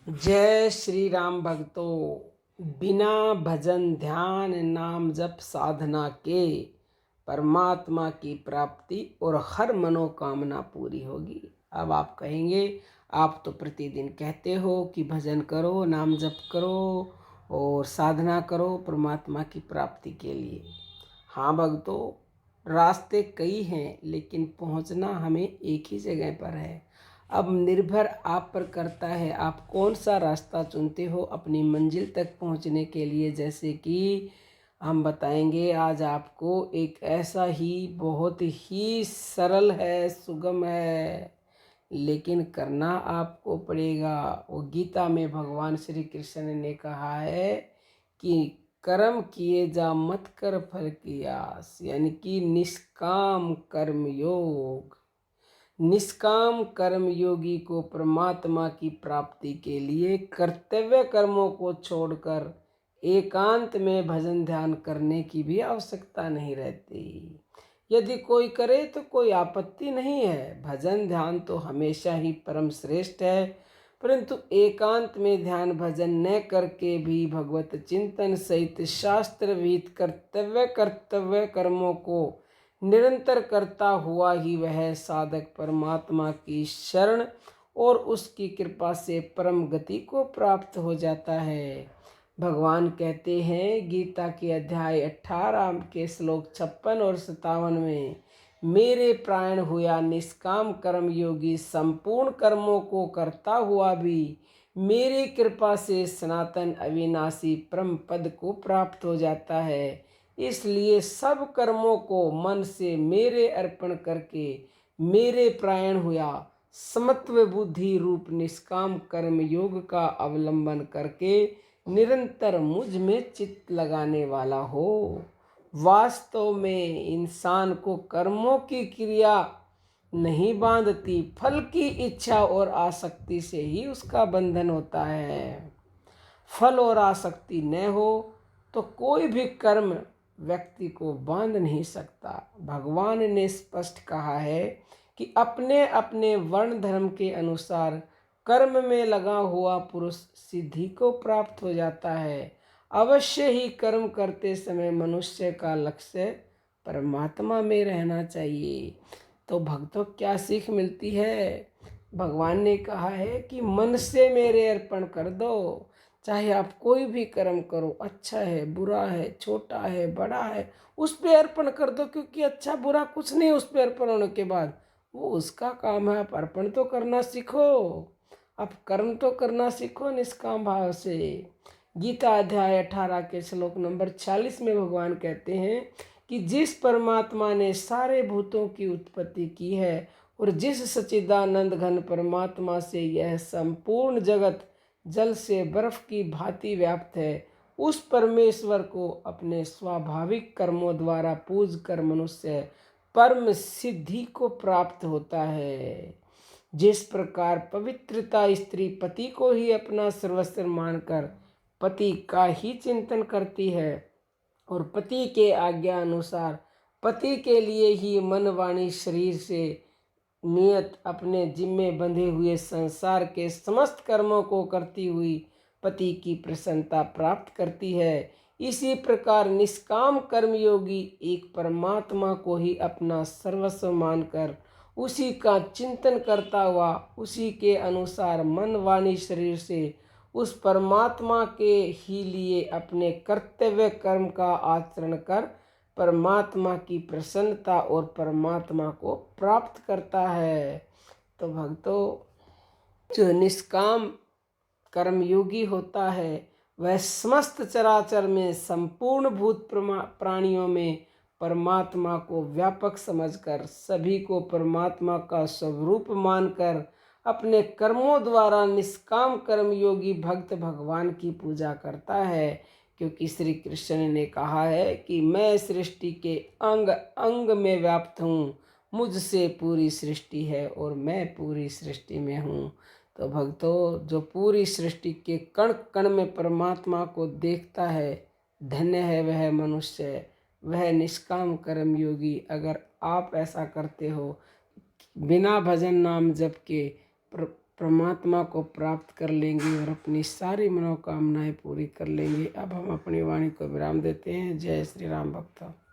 जय श्री राम भक्तों। बिना भजन ध्यान नाम जप साधना के परमात्मा की प्राप्ति और हर मनोकामना पूरी होगी। अब आप कहेंगे, आप तो प्रतिदिन कहते हो कि भजन करो, नाम जप करो और साधना करो परमात्मा की प्राप्ति के लिए। हाँ भक्तों, रास्ते कई हैं लेकिन पहुंचना हमें एक ही जगह पर है। अब निर्भर आप पर करता है आप कौन सा रास्ता चुनते हो अपनी मंजिल तक पहुंचने के लिए। जैसे कि हम बताएंगे आज आपको एक ऐसा ही बहुत ही सरल है, सुगम है, लेकिन करना आपको पड़ेगा। वो गीता में भगवान श्री कृष्ण ने कहा है कि कर्म किए जा मत कर फल की आस, यानी कि निष्काम कर्म योग। निष्काम कर्म योगी को परमात्मा की प्राप्ति के लिए कर्तव्य कर्मों को छोड़कर एकांत में भजन ध्यान करने की भी आवश्यकता नहीं रहती। यदि कोई करे तो कोई आपत्ति नहीं है, भजन ध्यान तो हमेशा ही परम श्रेष्ठ है। परंतु एकांत में ध्यान भजन न करके भी भगवत चिंतन सहित शास्त्र विहित कर्तव्य कर्मों को निरंतर करता हुआ ही वह साधक परमात्मा की शरण और उसकी कृपा से परम गति को प्राप्त हो जाता है। भगवान कहते हैं गीता के अध्याय 18 के श्लोक 56 और 57 में, मेरे प्राण हुआ निष्काम कर्म योगी, संपूर्ण कर्मों को करता हुआ भी मेरी कृपा से सनातन अविनाशी परम पद को प्राप्त हो जाता है। इसलिए सब कर्मों को मन से मेरे अर्पण करके मेरे प्राण हुआ समत्व बुद्धि रूप निष्काम कर्म योग का अवलंबन करके निरंतर मुझ में चित्त लगाने वाला हो। वास्तव में इंसान को कर्मों की क्रिया नहीं बांधती, फल की इच्छा और आसक्ति से ही उसका बंधन होता है। फल और आसक्ति न हो तो कोई भी कर्म व्यक्ति को बांध नहीं सकता। भगवान ने स्पष्ट कहा है कि अपने अपने वर्ण धर्म के अनुसार कर्म में लगा हुआ पुरुष सिद्धि को प्राप्त हो जाता है। अवश्य ही कर्म करते समय मनुष्य का लक्ष्य परमात्मा में रहना चाहिए। तो भक्तों क्या सीख मिलती है? भगवान ने कहा है कि मन से मेरे अर्पण कर दो। चाहे आप कोई भी कर्म करो, अच्छा है बुरा है छोटा है बड़ा है, उस पे अर्पण कर दो, क्योंकि अच्छा बुरा कुछ नहीं उस पे अर्पण होने के बाद, वो उसका काम है। आप अर्पण तो करना सीखो, आप कर्म तो करना सीखो निष्काम भाव से। गीता अध्याय 18 के श्लोक नंबर 46 में भगवान कहते हैं कि जिस परमात्मा ने सारे भूतों की उत्पत्ति की है और जिस सच्चिदानंद घन परमात्मा से यह संपूर्ण जगत जल से बर्फ की भांति व्याप्त है, उस परमेश्वर को अपने स्वाभाविक कर्मों द्वारा पूज कर मनुष्य परम सिद्धि को प्राप्त होता है। जिस प्रकार पवित्रता स्त्री पति को ही अपना सर्वस्व मानकर पति का ही चिंतन करती है और पति के आज्ञा अनुसार पति के लिए ही मन वाणी शरीर से नियत अपने जिम्मे बंधे हुए संसार के समस्त कर्मों को करती हुई पति की प्रसन्नता प्राप्त करती है, इसी प्रकार निष्काम कर्मयोगी एक परमात्मा को ही अपना सर्वस्व मानकर उसी का चिंतन करता हुआ उसी के अनुसार मन वाणी शरीर से उस परमात्मा के ही लिए अपने कर्तव्य कर्म का आचरण कर परमात्मा की प्रसन्नता और परमात्मा को प्राप्त करता है। तो भक्तों, जो निष्काम कर्मयोगी होता है वह समस्त चराचर में संपूर्ण भूत प्राणियों में परमात्मा को व्यापक समझकर सभी को परमात्मा का स्वरूप मानकर अपने कर्मों द्वारा निष्काम कर्मयोगी भक्त भगवान की पूजा करता है। क्योंकि श्री कृष्ण ने कहा है कि मैं सृष्टि के अंग अंग में व्याप्त हूँ, मुझसे पूरी सृष्टि है और मैं पूरी सृष्टि में हूँ। तो भक्तों, जो पूरी सृष्टि के कण कण में परमात्मा को देखता है, धन्य है वह मनुष्य, वह निष्काम कर्म योगी। अगर आप ऐसा करते हो बिना भजन नाम जप के परमात्मा को प्राप्त कर लेंगे और अपनी सारी मनोकामनाएं पूरी कर लेंगे। अब हम अपनी वाणी को विराम देते हैं। जय श्री राम भक्तों।